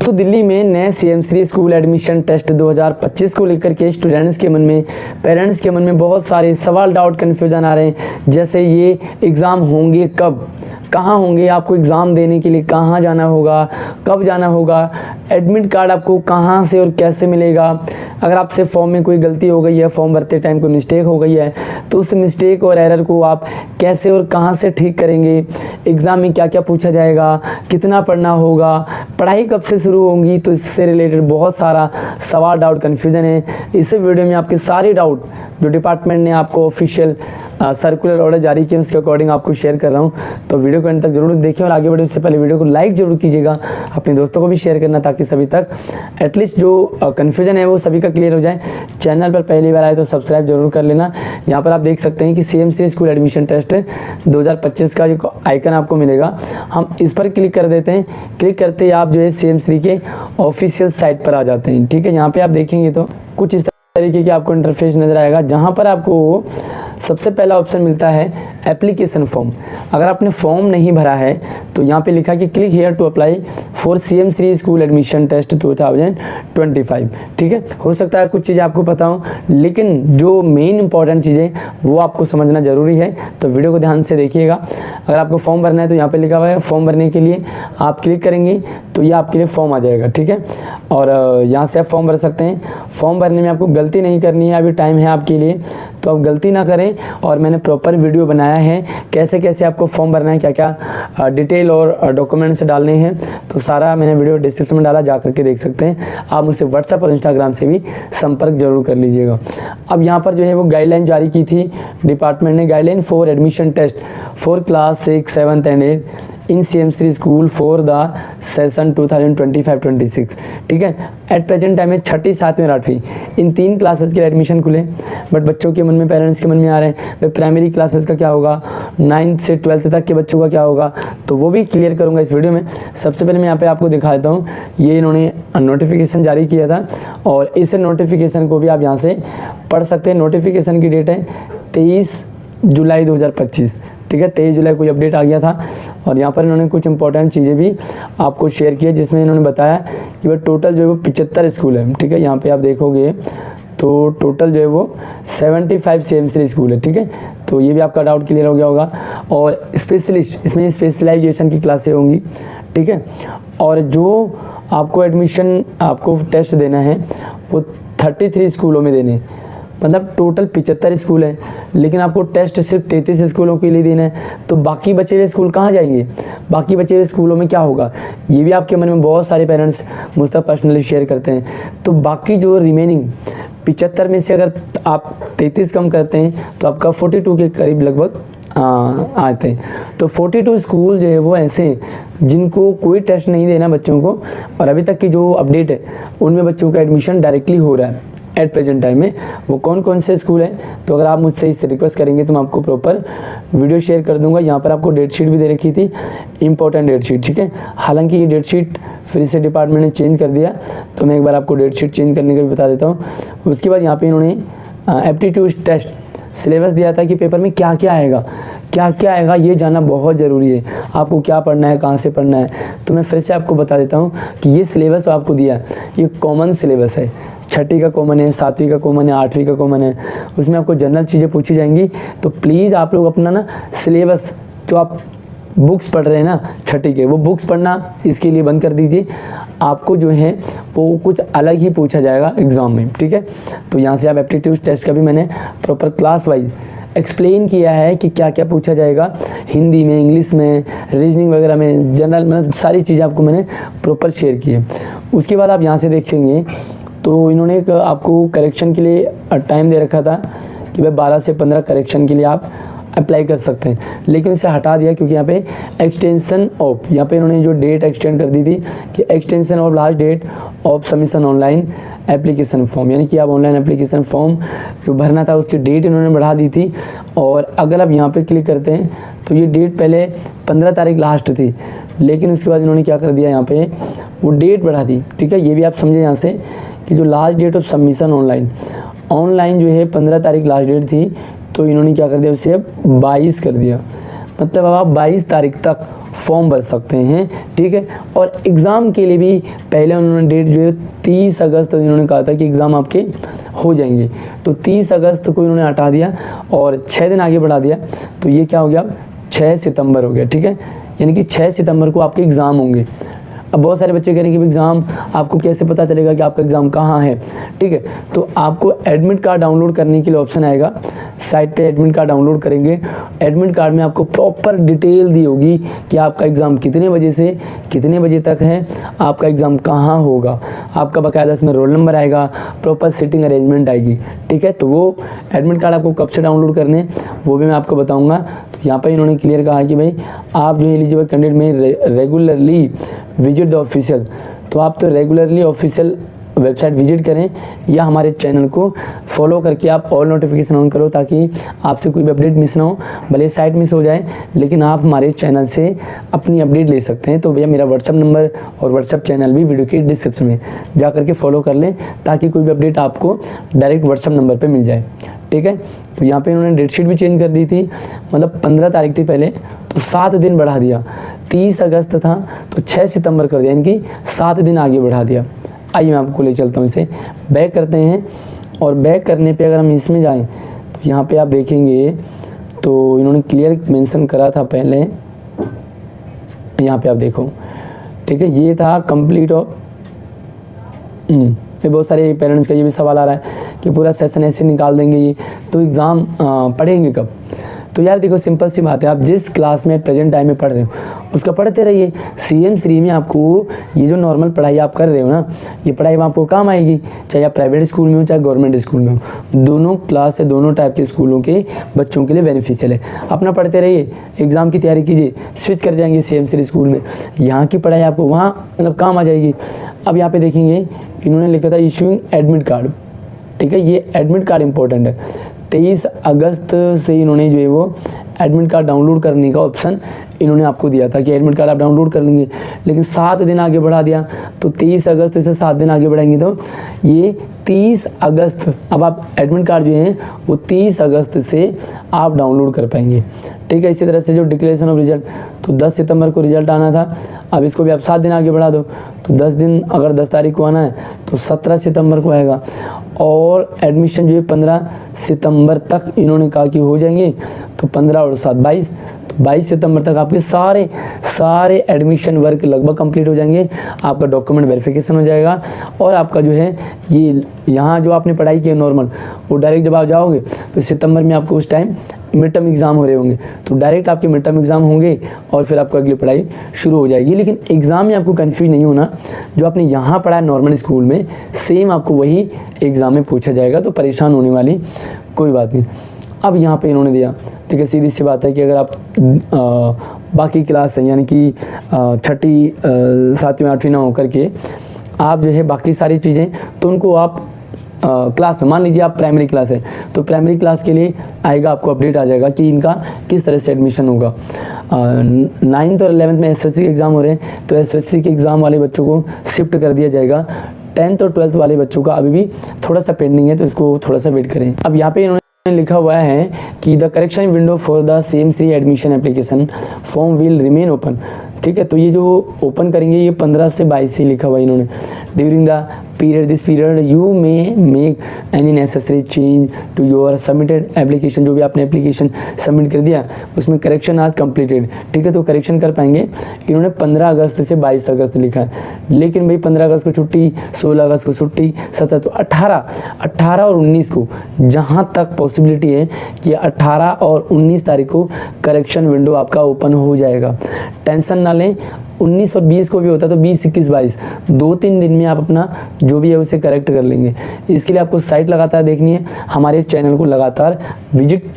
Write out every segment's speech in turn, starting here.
दोस्तों दिल्ली में नए CM3 स्कूल एडमिशन टेस्ट 2025 को लेकर के स्टूडेंट्स के मन में, पेरेंट्स के मन में बहुत सारे सवाल, डाउट, कन्फ्यूजन आ रहे हैं। जैसे ये एग्ज़ाम होंगे कब, कहाँ होंगे, आपको एग्ज़ाम देने के लिए कहाँ जाना होगा, कब जाना होगा, एडमिट कार्ड आपको कहाँ से और कैसे मिलेगा, अगर आपसे फॉर्म में कोई गलती हो गई है, फॉर्म भरते टाइम कोई मिस्टेक हो गई है, तो उस मिस्टेक और एरर को आप कैसे और कहाँ से ठीक करेंगे, एग्ज़ाम में क्या क्या पूछा जाएगा, कितना पढ़ना होगा, पढ़ाई कब से शुरू होंगी, तो इससे रिलेटेड बहुत सारा सवाल, डाउट, कन्फ्यूज़न है। इस वीडियो में आपके सारे डाउट जो डिपार्टमेंट ने आपको ऑफिशियल सर्कुलर ऑर्डर जारी किया उसके अकॉर्डिंग आपको शेयर कर रहा हूँ। तो वीडियो को अंत तक जरूर देखें और आगे बढ़े उससे पहले वीडियो को लाइक जरूर कीजिएगा, अपने दोस्तों को भी शेयर करना ताकि सभी तक एटलीस्ट जो कन्फ्यूजन है वो सभी का क्लियर हो जाए। चैनल पर पहली बार आए तो सब्सक्राइब जरूर कर लेना। यहाँ पर आप देख सकते हैं कि CM3 स्कूल एडमिशन टेस्ट 2025 का जो आइकन आपको मिलेगा, हम इस पर क्लिक कर देते हैं। क्लिक करते ही आप जो है CM3 के ऑफिशियल साइट पर आ जाते हैं। ठीक है, यहाँ पर आप देखेंगे तो कुछ इस तरीके की आपको इंटरफेस नजर आएगा, जहां पर आपको सबसे पहला ऑप्शन मिलता है एप्लीकेशन फॉर्म। अगर आपने फॉर्म नहीं भरा है तो यहाँ पे लिखा कि click here to apply for CM3 school admission test 2025। ठीक है, हो सकता है कुछ चीज़ें आपको पता हो, लेकिन जो मेन इंपॉर्टेंट चीज़ें वो आपको समझना ज़रूरी है, तो वीडियो को ध्यान से देखिएगा। अगर आपको फॉर्म भरना है तो यहाँ पर लिखा हुआ है फॉर्म भरने के लिए आप क्लिक करेंगे तो ये आपके लिए फॉर्म आ जाएगा। ठीक है, और यहाँ से आप फॉर्म भर सकते हैं। फॉर्म भरने में आपको गलती नहीं करनी है, अभी टाइम है आपके लिए, तो आप गलती ना करें। और मैंने प्रॉपर वीडियो बनाया है कैसे कैसे आपको फॉर्म भरना है, क्या क्या डिटेल और डॉक्यूमेंट्स डालने हैं, तो सारा मैंने वीडियो डिस्क्रिप्शन में डाला, जा करके देख सकते हैं। आप मुझसे व्हाट्सएप और इंस्टाग्राम से भी संपर्क जरूर कर लीजिएगा। अब यहाँ पर जो है वो गाइडलाइन जारी की थी डिपार्टमेंट ने, guideline for admission test for class 6, 7 and 8 in CM3 school for the session 2025-26। ठीक है, एट प्रेजेंट टाइम में 6ठी, 7वीं और 8वीं इन 3 क्लासेस के एडमिशन खुले, बट बच्चों के मन में, पेरेंट्स के मन में आ रहे हैं भाई प्राइमरी क्लासेस का क्या होगा, 9th से 12th तक के बच्चों का क्या होगा, तो वो भी क्लियर करूंगा इस वीडियो में। सबसे पहले मैं यहाँ पे आपको दिखा देता हूँ, ये इन्होंने नोटिफिकेशन जारी किया था और इस नोटिफिकेशन को भी आप यहाँ से पढ़ सकते हैं। नोटिफिकेशन की डेट है 23 जुलाई 2025। ठीक है, 23 जुलाई कोई अपडेट आ गया था और यहाँ पर इन्होंने कुछ इंपॉर्टेंट चीज़ें भी आपको शेयर की है, जिसमें इन्होंने बताया कि वह टोटल जो है वो 75 स्कूल है। ठीक है, यहाँ पे आप देखोगे तो टोटल जो है वो 75 CM3 स्कूल है। ठीक है, तो ये भी आपका डाउट क्लियर हो गया होगा। और स्पेशलिस्ट, इसमें स्पेशलाइजेशन की क्लासें होंगी। ठीक है, और जो आपको एडमिशन, आपको टेस्ट देना है वो 33 स्कूलों में देने, मतलब टोटल 75 स्कूल हैं, लेकिन आपको टेस्ट सिर्फ 33 स्कूलों के लिए देना है। तो बाकी बचे हुए स्कूल कहाँ जाएंगे, बाकी बचे हुए स्कूलों में क्या होगा, ये भी आपके मन में बहुत सारे पेरेंट्स मुझ तक पर्सनली शेयर करते हैं। तो बाकी जो रिमेनिंग 75 में से अगर आप 33 कम करते हैं तो आपका 42 के करीब लगभग आते हैं। तो 42 स्कूल जो है वो ऐसे हैं जिनको कोई टेस्ट नहीं देना बच्चों को, और अभी तक की जो अपडेट है उनमें बच्चों का एडमिशन डायरेक्टली हो रहा है एट प्रेजेंट टाइम में। वो कौन कौन से स्कूल हैं, तो अगर आप मुझसे इससे रिक्वेस्ट करेंगे तो मैं आपको प्रॉपर वीडियो शेयर कर दूंगा। यहाँ पर आपको डेट शीट भी दे रखी थी, इंपॉर्टेंट डेट शीट। ठीक है, हालांकि ये डेट शीट फिर से डिपार्टमेंट ने चेंज कर दिया, तो मैं एक बार आपको डेट शीट चेंज करने का भी बता देता हूँ। उसके बाद यहाँ पर इन्होंने एप्टीट्यूड टेस्ट सिलेबस दिया था कि पेपर में क्या क्या आएगा, क्या क्या आएगा ये जानना बहुत ज़रूरी है। आपको क्या पढ़ना है, कहाँ से पढ़ना है, तो मैं फिर से आपको बता देता हूँ कि ये सिलेबस आपको दिया है, ये कॉमन सिलेबस है। 6ठी का कॉमन है, 7वीं का कॉमन है, 8वीं का कॉमन है, उसमें आपको जनरल चीज़ें पूछी जाएंगी। तो प्लीज़ आप लोग अपना ना सिलेबस, जो आप बुक्स पढ़ रहे हैं ना 6ठी के, वो बुक्स पढ़ना इसके लिए बंद कर दीजिए। आपको जो है वो कुछ अलग ही पूछा जाएगा एग्ज़ाम में। ठीक है, तो यहाँ से आप एप्टीट्यूड टेस्ट का भी मैंने प्रॉपर क्लास वाइज एक्सप्लेन किया है कि क्या क्या पूछा जाएगा, हिंदी में, इंग्लिश में, रीजनिंग वगैरह में, जनरल में, सारी चीज़ें आपको मैंने प्रॉपर शेयर की है। उसके बाद आप यहाँ से देखेंगे तो इन्होंने एक आपको करेक्शन के लिए टाइम दे रखा था कि भाई 12 से 15 करेक्शन के लिए आप अप्लाई कर सकते हैं, लेकिन इसे हटा दिया क्योंकि यहाँ पे एक्सटेंशन ऑफ, यहाँ पे इन्होंने जो डेट एक्सटेंड कर दी थी कि extension of last date of submission online application form, यानी कि आप ऑनलाइन एप्लीकेशन फॉर्म जो भरना था उसकी डेट इन्होंने बढ़ा दी थी। और अगर आप यहाँ पे क्लिक करते हैं तो ये डेट पहले 15 तारीख लास्ट थी, लेकिन उसके बाद इन्होंने क्या कर दिया, यहाँ पे वो डेट बढ़ा दी। ठीक है, ये भी आप समझे यहाँ से कि जो last date of submission online जो है 15 तारीख लास्ट डेट थी, तो इन्होंने क्या कर दिया, उसे अब 22 कर दिया। मतलब अब आप 22 तारीख तक फॉर्म भर सकते हैं, ठीक है। और एग्ज़ाम के लिए भी पहले उन्होंने डेट जो है 30 अगस्त इन्होंने कहा था कि एग्ज़ाम आपके हो जाएंगे, तो 30 अगस्त को इन्होंने हटा दिया और 6 दिन आगे बढ़ा दिया, तो ये क्या हो गया, 6 सितंबर हो गया, ठीक है। यानी कि 6 सितंबर को आपके एग्ज़ाम होंगे। अब बहुत सारे बच्चे कह रहे हैं कि एग्ज़ाम आपको कैसे पता चलेगा कि आपका एग्ज़ाम कहाँ है, ठीक है। तो आपको एडमिट कार्ड डाउनलोड करने के लिए ऑप्शन आएगा, साइट पे एडमिट कार्ड डाउनलोड करेंगे। एडमिट कार्ड में आपको प्रॉपर डिटेल दी होगी कि आपका एग्ज़ाम कितने बजे से कितने बजे तक है, आपका एग्ज़ाम कहाँ होगा, आपका बाकायदा इसमें रोल नंबर आएगा, प्रॉपर सीटिंग अरेंजमेंट आएगी, ठीक है। तो वो एडमिट कार्ड आपको कब से डाउनलोड करने वो भी मैं आपको बताऊँगा। तो यहाँ पर इन्होंने क्लियर कहा कि भाई आप जो एलिजिबल कैंडिडेट में रेगुलरली विजिट द ऑफिशियल, तो आप तो रेगुलरली ऑफिशियल वेबसाइट विजिट करें या हमारे चैनल को फॉलो करके आप ऑल नोटिफिकेशन ऑन करो, ताकि आपसे कोई भी अपडेट मिस ना हो। भले साइट मिस हो जाए लेकिन आप हमारे चैनल से अपनी अपडेट ले सकते हैं। तो भैया मेरा व्हाट्सअप नंबर और व्हाट्सअप चैनल भी वीडियो के डिस्क्रिप्शन में जा करके फॉलो कर लें, ताकि कोई भी अपडेट आपको डायरेक्ट व्हाट्सअप नंबर पर मिल जाए, ठीक है। तो यहाँ पे इन्होंने डेट शीट भी चेंज कर दी थी, मतलब 15 तारीख थी पहले, तो 7 दिन बढ़ा दिया। 30 अगस्त था तो 6 सितंबर कर दिया, यानी कि 7 दिन आगे बढ़ा दिया। आइए मैं आपको ले चलता हूँ, इसे बैक करते हैं। और बैक करने पे अगर हम इसमें जाएं तो यहाँ पे आप देखेंगे तो इन्होंने क्लियर मेंशन करा था पहले, यहाँ पे आप देखो, ठीक है। ये था कंप्लीट ऑफ ये बहुत सारे पेरेंट्स का ये भी सवाल आ रहा है कि पूरा सेशन ऐसे निकाल देंगे ये, तो एग्ज़ाम पढ़ेंगे कब। तो यार देखो सिंपल सी बात है, आप जिस क्लास में प्रेजेंट टाइम में पढ़ रहे हो उसका पढ़ते रहिए। CM3 में आपको ये जो नॉर्मल पढ़ाई आप कर रहे हो ना, ये पढ़ाई में आपको काम आएगी, चाहे आप प्राइवेट स्कूल में हो चाहे गवर्नमेंट स्कूल में हो। दोनों क्लास है, दोनों टाइप के स्कूलों के बच्चों के लिए बेनिफिशियल है। अपना पढ़ते रहिए, एग्ज़ाम की तैयारी कीजिए, स्विच कर जाएंगे CM3 स्कूल में, यहाँ की पढ़ाई आपको वहाँ मतलब काम आ जाएगी। अब यहाँ पे देखेंगे इन्होंने लिखा था इशूइंग एडमिट कार्ड, ठीक है। ये एडमिट कार्ड इंपॉर्टेंट है। 23 अगस्त से इन्होंने जो है वो एडमिट कार्ड डाउनलोड करने का ऑप्शन इन्होंने आपको दिया था कि एडमिट कार्ड आप डाउनलोड कर लेंगे, लेकिन 7 दिन आगे बढ़ा दिया। तो 23 अगस्त से 7 दिन आगे बढ़ाएंगे तो ये 30 अगस्त, अब आप एडमिट कार्ड जो है वो 30 अगस्त से आप डाउनलोड कर पाएंगे, ठीक है। इसी तरह से जो डिक्लेरेशन ऑफ रिजल्ट, तो 10 सितंबर को रिजल्ट आना था, अब इसको भी आप 7 दिन आगे बढ़ा दो, तो 10 दिन अगर 10 तारीख को आना है तो 17 सितंबर को आएगा। और एडमिशन जो है 15 सितंबर तक इन्होंने कहा कि हो जाएंगे, तो 15 और 7 22, तो 22 सितंबर तक आपके सारे एडमिशन वर्क लगभग कंप्लीट हो जाएंगे। आपका डॉक्यूमेंट वेरिफिकेशन हो जाएगा और आपका जो है ये यहाँ जो आपने पढ़ाई की है नॉर्मल, वो डायरेक्ट जब आप जाओगे तो सितंबर में आपको उस टाइम मिड टर्म एग्ज़ाम हो रहे होंगे, तो डायरेक्ट आपके मिड टर्म एग्ज़ाम होंगे और फिर आपको अगली पढ़ाई शुरू हो जाएगी। लेकिन एग्ज़ाम में आपको कन्फ्यूज नहीं होना, जो आपने यहाँ पढ़ा है नॉर्मल स्कूल में सेम आपको वही एग्ज़ाम में पूछा जाएगा, तो परेशान होने वाली कोई बात नहीं। अब यहाँ पे इन्होंने दिया, ठीक है। सीधी सी बात है कि अगर आप बाकी क्लास हैं, यानी कि 6ठी 7वीं 8वीं ना होकर के आप जो है बाकी सारी चीज़ें, तो उनको आप क्लास में, मान लीजिए आप प्राइमरी क्लास है तो प्राइमरी क्लास के लिए आएगा, आपको अपडेट आ जाएगा कि इनका किस तरह से एडमिशन होगा। 9th और 11th में SSC के एग्ज़ाम हो रहे हैं, तो SSC के एग्ज़ाम वाले बच्चों को शिफ्ट कर दिया जाएगा। 10th और 12th वाले बच्चों का अभी भी थोड़ा सा पेंडिंग है, तो इसको थोड़ा सा वेट करें। अब यहाँ पे इन्होंने लिखा हुआ है कि the correction window for the CM3 admission application form will remain open, ठीक है। तो ये जो ओपन करेंगे ये 15 से 22 से लिखा हुआ है इन्होंने। During the this period you may make any necessary change to your submitted application, जो भी आपने एप्लीकेशन सबमिट कर दिया उसमें करेक्शन आज कंप्लीटेड, ठीक है। तो करेक्शन कर पाएंगे। इन्होंने 15 अगस्त से 22 अगस्त लिखा है, लेकिन भाई 15 अगस्त को छुट्टी, 16 अगस्त को छुट्टी, 17, तो 18 और 19 को जहाँ तक पॉसिबिलिटी है कि 18 और 19 तारीख को करेक्शन विंडो आपका ओपन हो जाएगा। टेंशन ना लें, 19 और 20 को भी होता है, तो 20, 21, 22 2-3 दिन में आप अपना जो भी है उसे करेक्ट कर लेंगे। इसके लिए आपको साइट लगातार देखनी है, हमारे चैनल को लगातार विजिट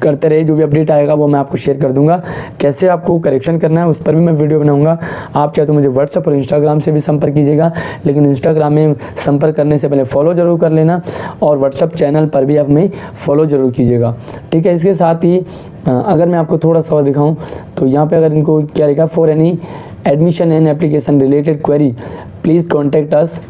करते रहे, जो भी अपडेट आएगा वो मैं आपको शेयर कर दूंगा। कैसे आपको करेक्शन करना है उस पर भी मैं वीडियो बनाऊंगा। आप चाहे तो मुझे व्हाट्सएप और इंस्टाग्राम से भी संपर्क कीजिएगा, लेकिन इंस्टाग्राम में संपर्क करने से पहले फॉलो जरूर कर लेना और व्हाट्सएप चैनल पर भी आप हमें फॉलो जरूर कीजिएगा, ठीक है। इसके साथ ही अगर मैं आपको थोड़ा सा और दिखाऊँ तो यहाँ पर अगर इनको क्या लिखा, for any admission and application related query please contact us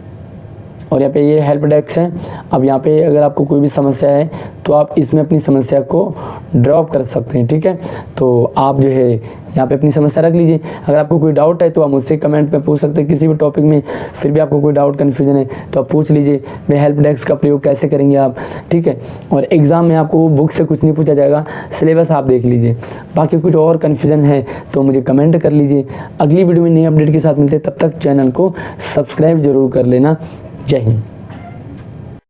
और यहाँ पे ये हेल्प डेस्क है। अब यहाँ पे अगर आपको कोई भी समस्या है तो आप इसमें अपनी समस्या को ड्रॉप कर सकते हैं, ठीक है। तो आप जो है यहाँ पे अपनी समस्या रख लीजिए। अगर आपको कोई डाउट है तो आप मुझसे कमेंट में पूछ सकते हैं किसी भी टॉपिक में। फिर भी आपको कोई डाउट कन्फ्यूजन है तो आप पूछ लीजिए। मैं हेल्प डेस्क का प्रयोग कैसे करेंगे आप, ठीक है। और एग्ज़ाम में आपको बुक से कुछ नहीं पूछा जाएगा, सिलेबस आप देख लीजिए। बाकी कुछ और कन्फ्यूजन है तो मुझे कमेंट कर लीजिए। अगली वीडियो में नई अपडेट के साथ मिलते हैं, तब तक चैनल को सब्सक्राइब जरूर कर लेना। जय हिंद।